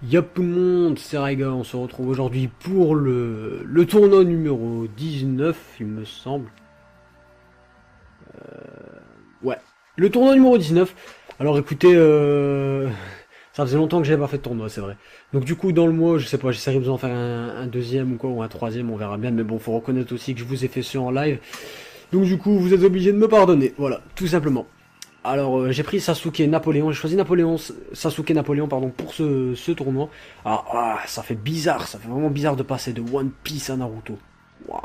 Yop tout le monde, c'est Raiga, on se retrouve aujourd'hui pour le tournoi numéro 19, il me semble. Ouais, le tournoi numéro 19. Alors écoutez, ça faisait longtemps que j'avais pas fait de tournoi, c'est vrai. Donc du coup, dans le mois, je sais pas, j'essaierai de vous en faire un deuxième ou quoi, ou un troisième, on verra bien. Mais bon, faut reconnaître aussi que je vous ai fait ceux en live. Donc du coup, vous êtes obligés de me pardonner, voilà, tout simplement. Alors j'ai pris Sasuke Napoléon, j'ai choisi Sasuke Napoléon pardon pour ce tournoi. Alors ça fait bizarre, ça fait vraiment bizarre de passer de One Piece à Naruto. Waouh.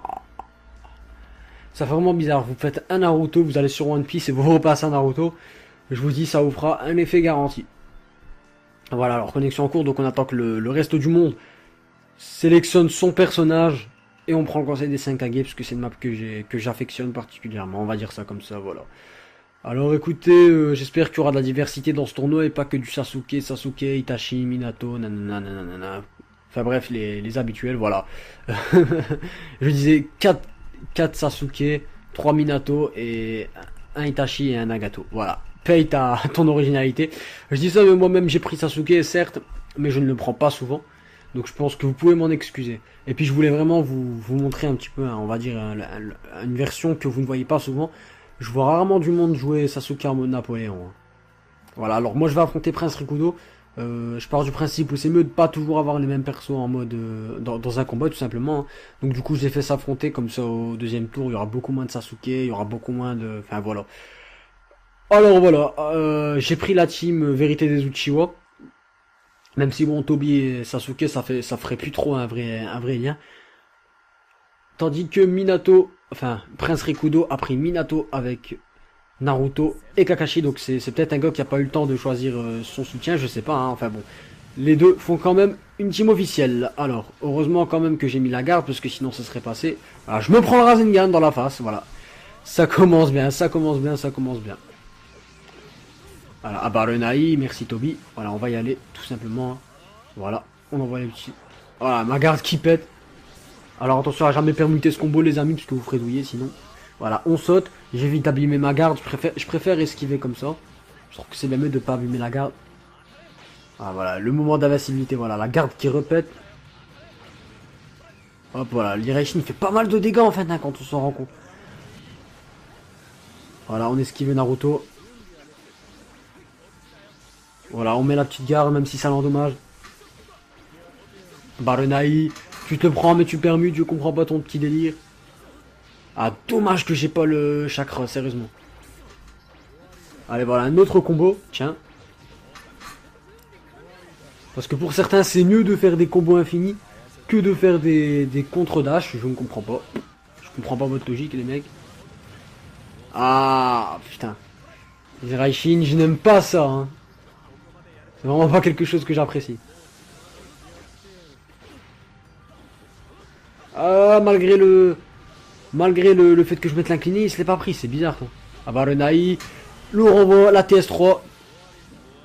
Ça fait vraiment bizarre, vous faites un Naruto, vous allez sur One Piece et vous repassez à Naruto. Je vous dis ça vous fera un effet garanti. Voilà, alors connexion en cours, donc on attend que le reste du monde sélectionne son personnage et on prend le conseil des 5 Kage parce que c'est une map que j'affectionne particulièrement, on va dire ça comme ça, voilà. Alors écoutez, j'espère qu'il y aura de la diversité dans ce tournoi et pas que du Sasuke, Itachi, Minato, nanana, nanana. Enfin bref, les habituels, voilà. Je disais quatre Sasuke, 3 Minato et un Itachi et un Nagato. Voilà. Paye ton originalité. Je dis ça, mais moi-même j'ai pris Sasuke, certes, mais je ne le prends pas souvent. Donc je pense que vous pouvez m'en excuser. Et puis je voulais vraiment vous montrer un petit peu, hein, on va dire, une version que vous ne voyez pas souvent. Je vois rarement du monde jouer Sasuke en mode Napoléon, hein. Voilà, alors moi je vais affronter Prince Rikudo. Je pars du principe où c'est mieux de pas toujours avoir les mêmes persos en mode dans un combat tout simplement, hein. Donc du coup je les fais s'affronter comme ça au deuxième tour. Il y aura beaucoup moins de Sasuke, il y aura beaucoup moins de... Enfin voilà. Alors voilà, j'ai pris la team Vérité des Uchiwa. Même si bon Tobi et Sasuke ça ferait plus trop un vrai lien. Tandis que Prince Rikudo a pris Minato avec Naruto et Kakashi, donc c'est peut-être un gars qui a pas eu le temps de choisir son soutien, je sais pas, hein, enfin bon. Les deux font quand même une team officielle. Alors, heureusement quand même que j'ai mis la garde, parce que sinon ça serait passé. Voilà, je me prends le Rasengan dans la face, voilà. Ça commence bien, ça commence bien, ça commence bien. Voilà, Abarenai, merci Toby. Voilà, on va y aller, tout simplement. Voilà, on envoie les petits... Voilà, ma garde qui pète. Alors attention à jamais permuter ce combo les amis, parce que vous ferez douiller sinon. Voilà, on saute, j'évite d'abîmer ma garde, je préfère esquiver comme ça. Je trouve que c'est bien mieux de pas abîmer la garde. Ah voilà, le moment d'invincibilité, voilà, la garde qui repète. Hop voilà, l'Iraishin fait pas mal de dégâts en fait hein, quand on s'en rend compte. Voilà, on esquive Naruto. Voilà, on met la petite garde même si ça l'endommage. Barenai, tu te le prends mais tu permutes, je comprends pas ton petit délire. Ah dommage que j'ai pas le chakra, sérieusement. Allez voilà, un autre combo, tiens. Parce que pour certains, c'est mieux de faire des combos infinis que de faire des contre-dash. Je ne comprends pas. Je comprends pas votre logique, les mecs. Ah, putain. Les Raishin, je n'aime pas ça, hein. C'est vraiment pas quelque chose que j'apprécie. Ah, malgré le fait que je mette l'incliné, il se l'est pas pris. C'est bizarre, quoi. Ah bah, Renai, le renvoi, la TS3.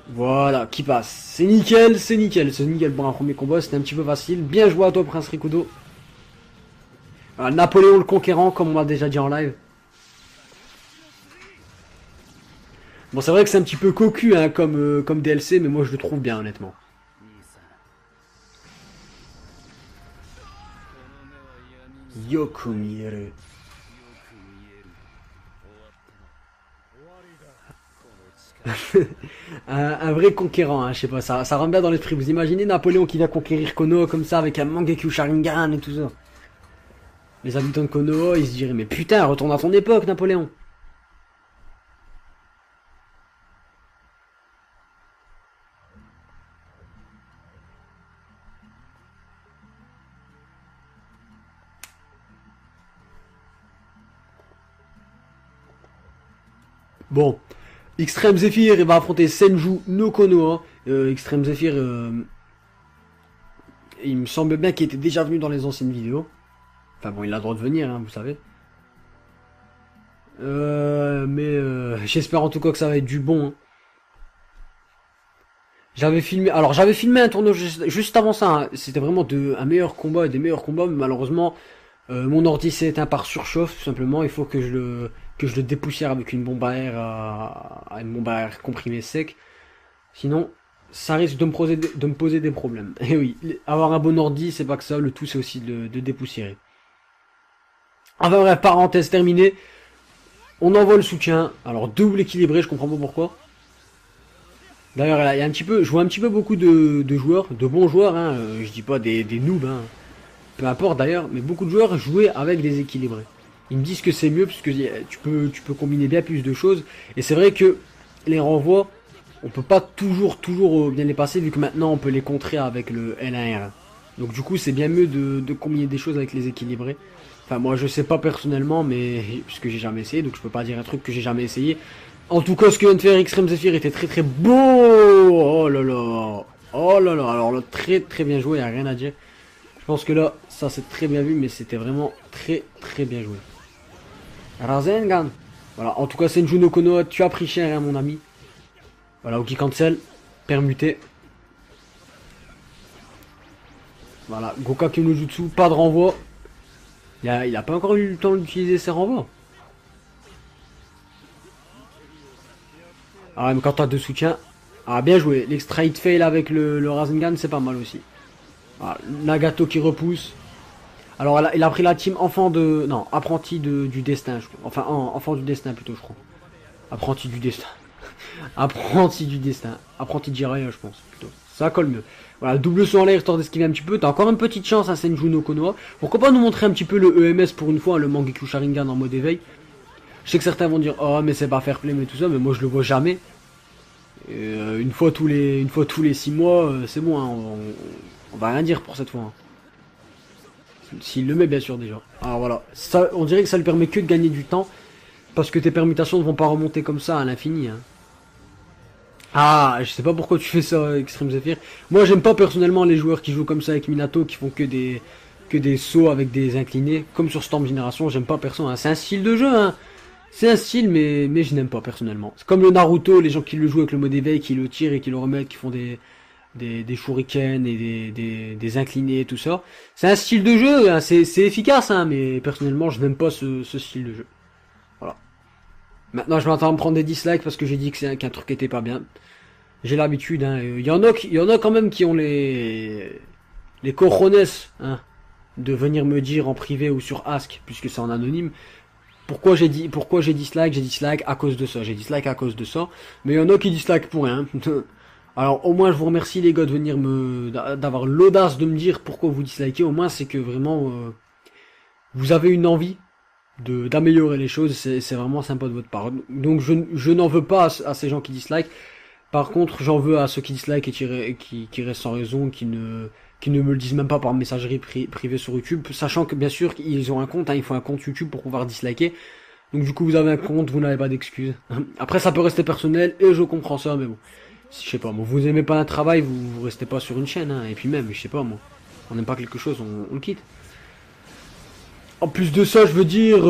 Voilà, qui passe. C'est nickel, c'est nickel. C'est nickel pour un premier combat, c'était un petit peu facile. Bien joué à toi, Prince Rikudo. Napoléon le Conquérant, comme on m'a déjà dit en live. Bon, c'est vrai que c'est un petit peu cocu hein, comme DLC, mais moi je le trouve bien, honnêtement. Yokumiere. Un vrai conquérant, hein, je sais pas, ça rentre bien dans l'esprit. Vous imaginez Napoléon qui vient conquérir Konoha comme ça avec un Mangekyou Sharingan et tout ça. Les habitants de Konoha, ils se diraient mais putain, retourne à ton époque, Napoléon. Bon, Extreme Zephyr, il va affronter Senju no Konoha. Extreme Zephyr, il me semble bien qu'il était déjà venu dans les anciennes vidéos. Enfin bon, il a le droit de venir, hein, vous savez. J'espère en tout cas que ça va être du bon, hein. J'avais filmé un tournoi juste avant ça, hein. C'était vraiment un meilleur combat et des meilleurs combats, mais malheureusement, mon ordi s'est éteint par surchauffe, tout simplement. Il faut que je le dépoussière avec une bombe à air, une bombe à air comprimée sec. Sinon, ça risque de me poser des problèmes. Et oui, avoir un bon ordi, c'est pas que ça, le tout c'est aussi de dépoussiérer. Enfin bref, parenthèse terminée. On envoie le soutien. Alors double équilibré, je comprends pas pourquoi. D'ailleurs, il y a un petit peu, je vois un petit peu beaucoup de joueurs, de bons joueurs, hein, je dis pas des noobs, hein, peu importe d'ailleurs, mais beaucoup de joueurs jouer avec des équilibrés. Ils me disent que c'est mieux parce que tu peux combiner bien plus de choses. Et c'est vrai que les renvois, on peut pas toujours bien les passer vu que maintenant on peut les contrer avec le L1R. Donc du coup c'est bien mieux de combiner des choses avec les équilibrés. Enfin moi je sais pas personnellement mais puisque j'ai jamais essayé donc je peux pas dire un truc que j'ai jamais essayé. En tout cas ce que vient de faire Extreme Zephyr était très beau. Oh là là. Oh là là. Alors là très bien joué, y a rien à dire. Je pense que là ça c'est très bien vu mais c'était vraiment très bien joué. Rasengan. Voilà, en tout cas Senju no Konoha, tu as pris cher hein, mon ami. Voilà, Oki cancel, permuté. Voilà, Gokake no Jutsu, pas de renvoi. Il a pas encore eu le temps d'utiliser ses renvois. Ah, mais quand t'as deux soutiens. Ah, bien joué. L'extra hit fail avec le Rasengan, c'est pas mal aussi. Voilà, Nagato qui repousse. Alors, il a pris la team enfant de. Non, apprenti du destin, je crois. Enfin, enfant du destin plutôt, je crois. Apprenti du destin. Apprenti du destin. Apprenti de Jiraiya, je pense, plutôt. Ça colle mieux. Voilà, double saut en l'air, histoire d'esquiver un petit peu. T'as encore une petite chance à Senju no Konoha. Pourquoi pas nous montrer un petit peu le EMS pour une fois, le Mangekyou Sharingan en mode éveil. Je sais que certains vont dire, oh, mais c'est pas fair play, mais tout ça, mais moi je le vois jamais. Une fois tous les 6 mois, c'est bon, hein, on va rien dire pour cette fois. Hein. S'il le met, bien sûr, déjà. Alors voilà, ça, on dirait que ça lui permet que de gagner du temps. Parce que tes permutations ne vont pas remonter comme ça à l'infini. Hein. Ah, je sais pas pourquoi tu fais ça, Extreme Zephyr. Moi, j'aime pas personnellement les joueurs qui jouent comme ça avec Minato, qui font que des sauts avec des inclinés. Comme sur Storm Génération, j'aime pas personne. Hein. C'est un style de jeu, hein. C'est un style, mais je n'aime pas personnellement. C'est comme le Naruto, les gens qui le jouent avec le mode éveil, qui le tirent et qui le remettent, qui font des shurikens et des inclinés et tout ça. C'est un style de jeu, hein. C'est efficace, hein, mais personnellement, je n'aime pas ce style de jeu. Voilà. Maintenant, je m'attends à me prendre des dislikes parce que j'ai dit qu'un truc était pas bien. J'ai l'habitude, hein. Il y en a quand même qui ont les cojones, hein, de venir me dire en privé ou sur Ask, puisque c'est en anonyme, pourquoi j'ai dislike à cause de ça, j'ai dislike à cause de ça, mais il y en a qui dislike pour rien. Alors au moins je vous remercie les gars de venir d'avoir l'audace de me dire pourquoi vous dislikez, au moins c'est que vraiment vous avez une envie d'améliorer les choses, c'est vraiment sympa de votre part. Donc je n'en veux pas à ces gens qui dislike. Par contre, j'en veux à ceux qui dislike et qui restent sans raison, qui ne me le disent même pas par messagerie privée sur YouTube, sachant que bien sûr ils ont un compte, hein, il faut un compte YouTube pour pouvoir disliker. Donc du coup vous avez un compte, vous n'avez pas d'excuses. Après ça peut rester personnel et je comprends ça, mais bon, je sais pas, moi vous aimez pas un travail, vous restez pas sur une chaîne, hein, et puis même, je sais pas moi, on n'aime pas quelque chose, on le quitte. En plus de ça, je veux dire,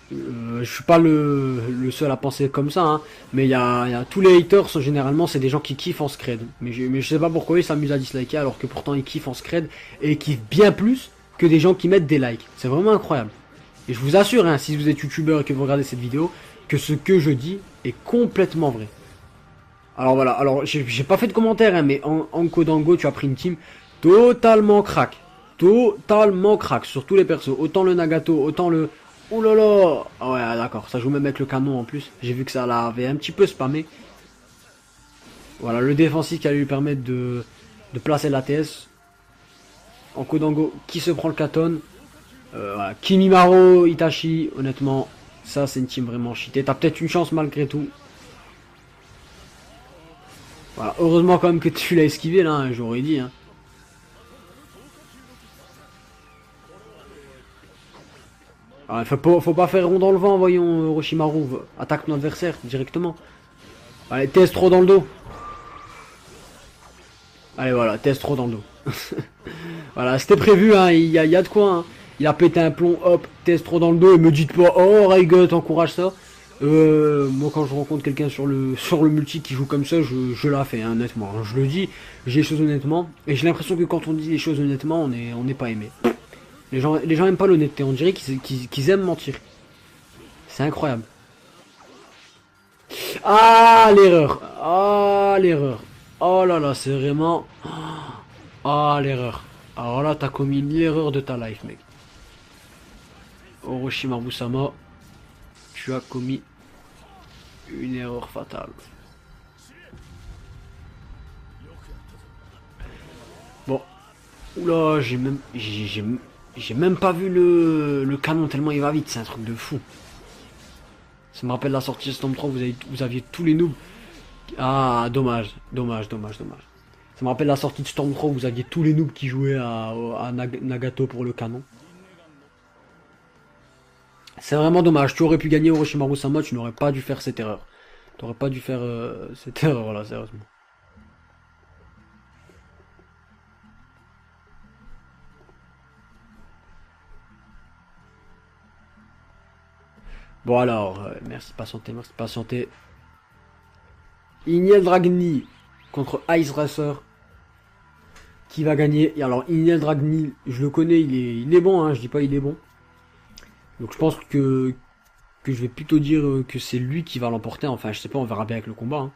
je suis pas le seul à penser comme ça, hein, mais il y a tous les haters, généralement, c'est des gens qui kiffent en scred. Mais je sais pas pourquoi ils s'amusent à disliker alors que pourtant ils kiffent en scred et ils kiffent bien plus que des gens qui mettent des likes. C'est vraiment incroyable. Et je vous assure, hein, si vous êtes youtubeur et que vous regardez cette vidéo, que ce que je dis est complètement vrai. Alors voilà, alors j'ai pas fait de commentaire, hein, mais en Kodango, tu as pris une team totalement crack. Totalement crack sur tous les persos. Autant le Nagato, autant le... Oh là là. Ah ouais, d'accord, ça joue même avec le canon en plus. J'ai vu que ça l'avait un petit peu spammé. Voilà, le défensif qui allait lui permettre de placer l'ATS. En Kodango, qui se prend le Katon. Voilà. Kimimaro, Itachi, honnêtement, ça c'est une team vraiment cheatée. T'as peut-être une chance malgré tout. Voilà, heureusement quand même que tu l'as esquivé là, hein, j'aurais dit. Hein. Ah, faut pas faire rond dans le vent, voyons, Orochimaru. Attaque ton adversaire directement. Allez, teste trop dans le dos. Allez, voilà, teste trop dans le dos. Voilà, c'était prévu, hein, il y a de quoi. Hein. Il a pété un plomb, hop, teste trop dans le dos. Et me dites pas, oh, Raigot, encourage ça. Moi, quand je rencontre quelqu'un sur le multi qui joue comme ça, je la fais, hein, honnêtement. Je le dis, j'ai les choses honnêtement. Et j'ai l'impression que quand on dit les choses honnêtement, on n'est pas aimé. Les gens aiment pas l'honnêteté, on dirait qu'ils aiment mentir. C'est incroyable. Ah, l'erreur. Ah, l'erreur. Oh là là, c'est vraiment... Ah, l'erreur. Alors là, t'as commis l'erreur de ta life, mec. Orochimaru Sama, tu as commis une erreur fatale. Bon. Oula, j'ai même pas vu le canon tellement il va vite, c'est un truc de fou. Ça me rappelle la sortie de Storm 3, vous aviez tous les noobs. Ah, dommage, dommage, dommage, dommage. Ça me rappelle la sortie de Storm 3, vous aviez tous les noobs qui jouaient à Nagato pour le canon. C'est vraiment dommage, tu aurais pu gagner Orochimaru Sama, tu n'aurais pas dû faire cette erreur. Tu n'aurais pas dû faire cette erreur là, sérieusement. Bon alors, merci de patienter, merci de patienter. Ignel Dragni contre Ice Racer. Qui va gagner? Et alors Ignel Dragni, je le connais, il est bon, hein, je dis pas il est bon. Donc je pense que je vais plutôt dire que c'est lui qui va l'emporter. Enfin, je sais pas, on verra bien avec le combat. Hein.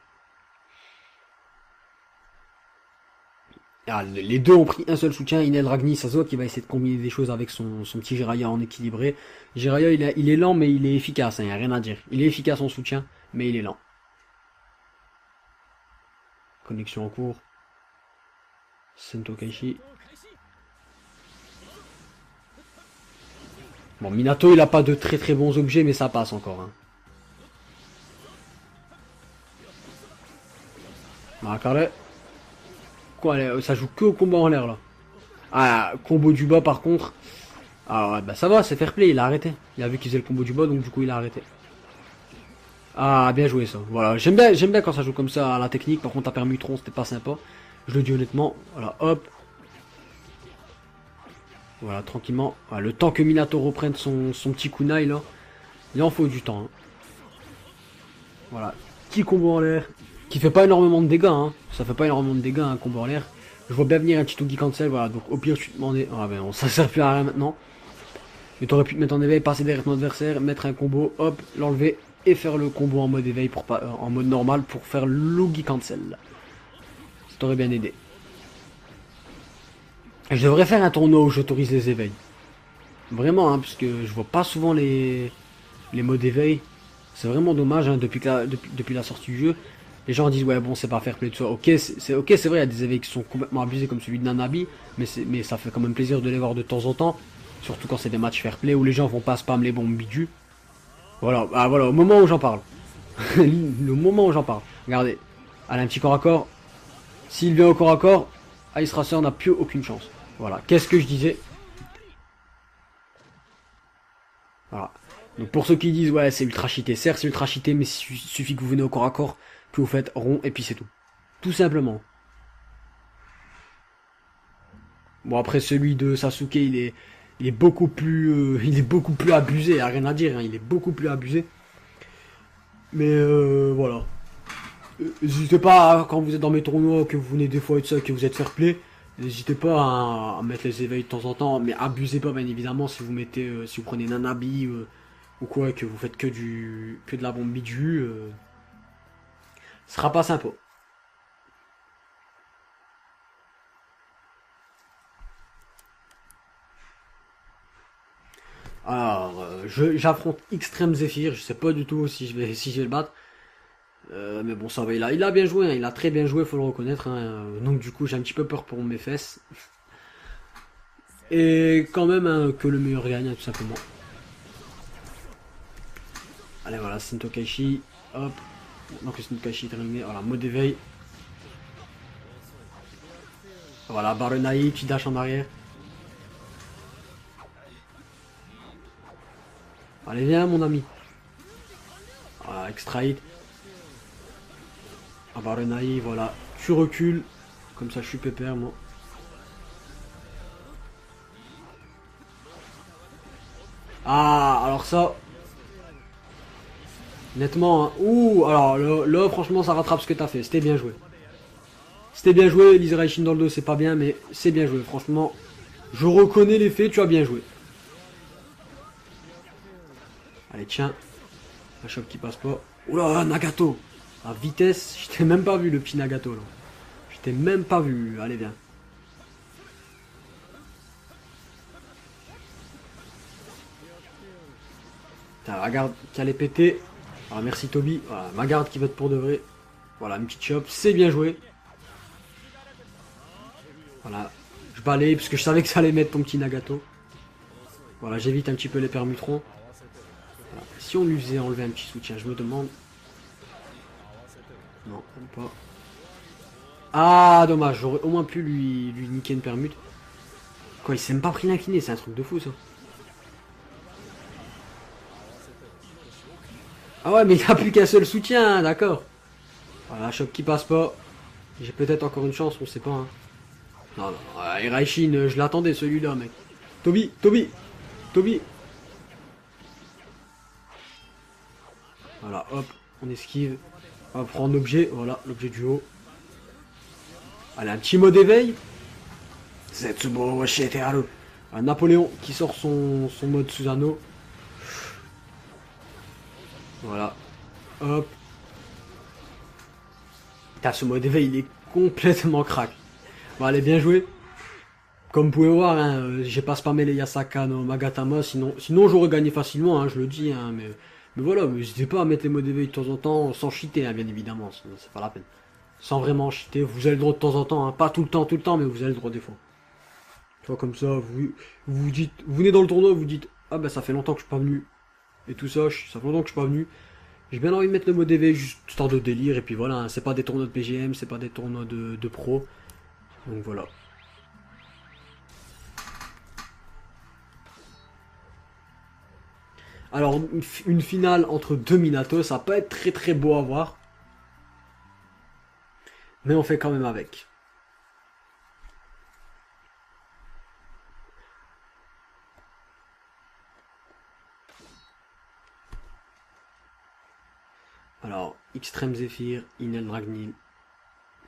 Ah, les deux ont pris un seul soutien. Ignel Dragni, ça se voit qu'il va essayer de combiner des choses avec son petit Jiraiya en équilibré. Jiraiya, il est lent, mais il est efficace, il n'y a rien à dire. Il est efficace en soutien, mais il est lent. Connexion en cours. Sento Kaishi. Bon, Minato, il a pas de très très bons objets, mais ça passe encore. Hein. Marakare. Quoi, ça joue que au combat en l'air, là. Ah, combo du bas, par contre. Ah ouais, bah ça va, c'est fair play, il a arrêté. Il a vu qu'il faisait le combo du bas, donc du coup, il a arrêté. Ah, bien joué, ça. Voilà, j'aime bien quand ça joue comme ça à la technique. Par contre, à Permutron, c'était pas sympa. Je le dis honnêtement. Voilà, hop. Voilà, tranquillement. Voilà, le temps que Minato reprenne son petit kunai, là. Il en faut du temps. Hein. Voilà, petit combo en l'air. Qui fait pas énormément de dégâts, hein. Ça fait pas énormément de dégâts, un combo en l'air. Je vois bien venir un Chitugi cancel, voilà. Donc au pire, tu te demandais. Ah ben non, ça sert plus à rien maintenant. Mais t'aurais pu te mettre en éveil, passer derrière ton adversaire, mettre un combo, hop, l'enlever et faire le combo en mode éveil pour pas, en mode normal pour faire Logi cancel. Ça t'aurait bien aidé. Je devrais faire un tournoi où j'autorise les éveils. Vraiment, hein, parce que je vois pas souvent les modes éveil. C'est vraiment dommage, hein, depuis la sortie du jeu. Les gens disent ouais bon c'est pas fair play tout ça. Ok c'est vrai il y a des éveils qui sont complètement abusés comme celui de Nanabi, mais ça fait quand même plaisir de les voir de temps en temps, surtout quand c'est des matchs fair play où les gens vont pas spam les bombes bidus. Voilà, ah, voilà au moment où j'en parle, le moment où j'en parle. Regardez, allez un petit corps à corps. S'il vient au corps à corps, Ice Racer n'a plus aucune chance. Voilà, qu'est-ce que je disais? Voilà. Donc pour ceux qui disent ouais c'est ultra cheaté, certes c'est ultra cheaté, mais il suffit que vous venez au corps à corps, que vous faites rond et puis c'est tout. Tout simplement. Bon après celui de Sasuke il est beaucoup plus il est beaucoup plus abusé, y a rien à dire, hein, il est beaucoup plus abusé. Mais voilà. N'hésitez pas quand vous êtes dans mes tournois, que vous venez des fois et tout ça, que vous êtes fair play. N'hésitez pas à mettre les éveils de temps en temps, mais abusez pas bien évidemment si vous mettez si vous prenez Nanabi ou quoi, que vous faites que de la bombe bidue, ce sera pas sympa. Alors, j'affronte Extreme Zephyr, je sais pas du tout si je vais le battre. Mais bon, ça va, il a bien joué, hein, il a très bien joué, faut le reconnaître. Hein, donc du coup, j'ai un petit peu peur pour mes fesses. Et quand même hein, que le meilleur gagne, hein, tout simplement. Allez, voilà, Sento Kaishi, hop. Maintenant que Sento Kaishi est terminé, voilà, mode éveil. Voilà, Barenai, petit dash en arrière. Allez, viens, mon ami. Voilà, extra hit. Barenai, voilà. Tu recules. Comme ça, je suis pépère, moi. Ah, alors ça. Nettement, hein. Ouh, alors là, franchement, ça rattrape ce que t'as fait. C'était bien joué. C'était bien joué. Lisa Raishin dans le dos, c'est pas bien, mais c'est bien joué. Franchement, je reconnais les faits, tu as bien joué. Allez, tiens. Un choc qui passe pas. Oula, Nagato. À vitesse, je t'ai même pas vu le petit Nagato là. Je t'ai même pas vu. Allez, viens. Putain, la garde qui allait péter. Ah, merci Toby. Voilà, ma garde qui va être pour de vrai. Voilà, une petite chop. C'est bien joué. Voilà. Je balaye parce que je savais que ça allait mettre ton petit Nagato. Voilà, j'évite un petit peu les permutrons. Voilà. Si on lui faisait enlever un petit soutien, je me demande. Non, même pas. Ah, dommage. J'aurais au moins pu lui niquer une permute. Quoi, il s'est même pas pris l'incliné. C'est un truc de fou ça. Ah ouais, mais il n'a plus qu'un seul soutien, d'accord. Voilà, choc qui passe pas. J'ai peut-être encore une chance, on sait pas. Hein. Non, non, Iraishin, je l'attendais celui-là, mec. Toby, Toby, Toby. Voilà, hop, on esquive. On va prendre l'objet, voilà, l'objet du haut. Allez, un petit mot d'éveil. Zetsubo Washeteraru. Un Napoléon qui sort son mode Susanoo. Voilà. Hop. Putain, ce mode éveil, il est complètement crack. Bon, allez, bien joué. Comme vous pouvez voir, hein, j'ai pas spammé les Yasaka no Magatama, sinon j'aurais gagné facilement, hein, je le dis, hein, mais voilà, n'hésitez pas à mettre les modes d'éveil de temps en temps, sans cheater, hein, bien évidemment, sinon c'est pas la peine. Sans vraiment cheater, vous avez le droit de temps en temps, hein, pas tout le temps, mais vous avez le droit des fois. Tu vois, comme ça, vous dites, vous venez dans le tournoi, vous dites, ah bah ça fait longtemps que je suis pas venu, et tout ça, ça fait longtemps que je suis pas venu. J'ai bien envie de mettre le mode éveil, juste histoire de délire, et puis voilà, hein, c'est pas des tournois de PGM, c'est pas des tournois de pro, donc voilà. Alors, une finale entre deux Minato, ça peut être très très beau à voir. Mais on fait quand même avec. Alors, Extreme Zephyr, Inel Dragni.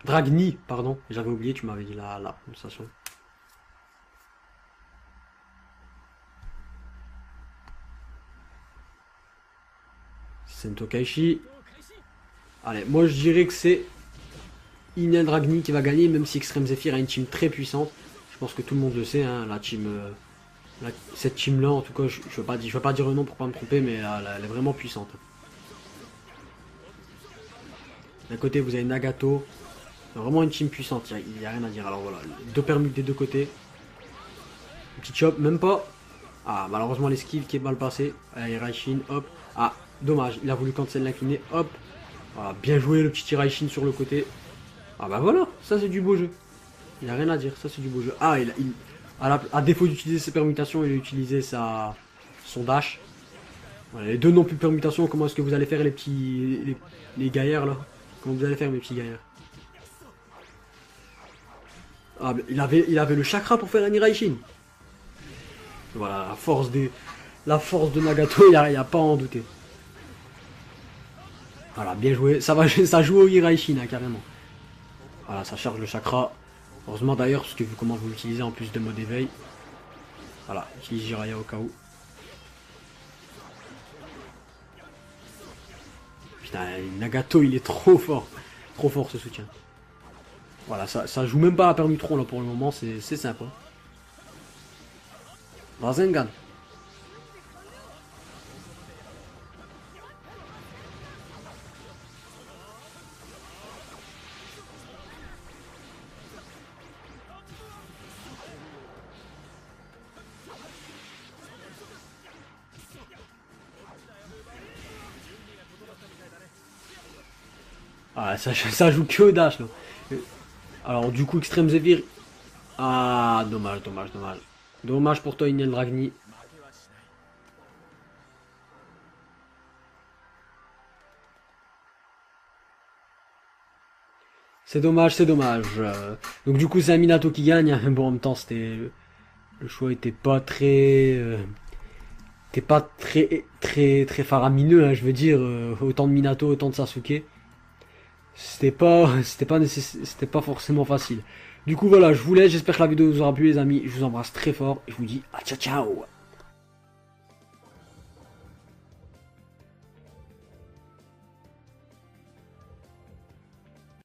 Dragni, pardon. J'avais oublié, tu m'avais dit la prononciation. Sento Kaishi. Allez, moi je dirais que c'est Inel Dragni qui va gagner, même si Extreme Zephyr a une team très puissante. Je pense que tout le monde le sait, hein, la team. Cette team là, en tout cas, je ne veux pas dire le nom pour pas me tromper, mais elle est vraiment puissante. D'un côté, vous avez Nagato. C'est vraiment une team puissante, il n'y a rien à dire. Alors voilà, deux permutes des deux côtés. Petit chop, même pas. Ah, malheureusement, l'esquive qui est mal passée. Allez, Raishin, hop. Ah, dommage, il a voulu cancel l'incliné, hop. Voilà, bien joué le petit Raishin sur le côté. Ah bah voilà, ça c'est du beau jeu. Il n'y a rien à dire, ça c'est du beau jeu. Ah, à défaut d'utiliser ses permutations, il a utilisé son dash. Voilà, les deux n'ont plus de permutation. Comment est-ce que vous allez faire les petits. Les gaillards là? Comment vous allez faire mes petits gaillards? Ah, il avait le chakra pour faire un Iraishin. Voilà, la force de Nagato, il n'y a pas à en douter. Voilà, bien joué. Ça joue au Iraishin, hein, carrément. Voilà, ça charge le chakra. Heureusement d'ailleurs, parce que vu comment vous l'utilisez en plus de mode éveil. Voilà, utilise Jiraiya au cas où. Putain, Nagato, il est trop fort. Trop fort ce soutien. Voilà, ça joue même pas la permutron là pour le moment, c'est sympa. Rasengan. Ah, ça joue que au dash là. Alors du coup, Extreme Zephyr. Ah, dommage, dommage, dommage. Dommage pour toi, Inel Dragni. C'est dommage, c'est dommage. Donc du coup, c'est un Minato qui gagne. Bon, en même temps, le choix était pas très... était pas très faramineux, hein, je veux dire. Autant de Minato, autant de Sasuke. C'était pas forcément facile. Du coup, voilà, je vous laisse. J'espère que la vidéo vous aura plu, les amis. Je vous embrasse très fort. Et je vous dis à ciao, ciao.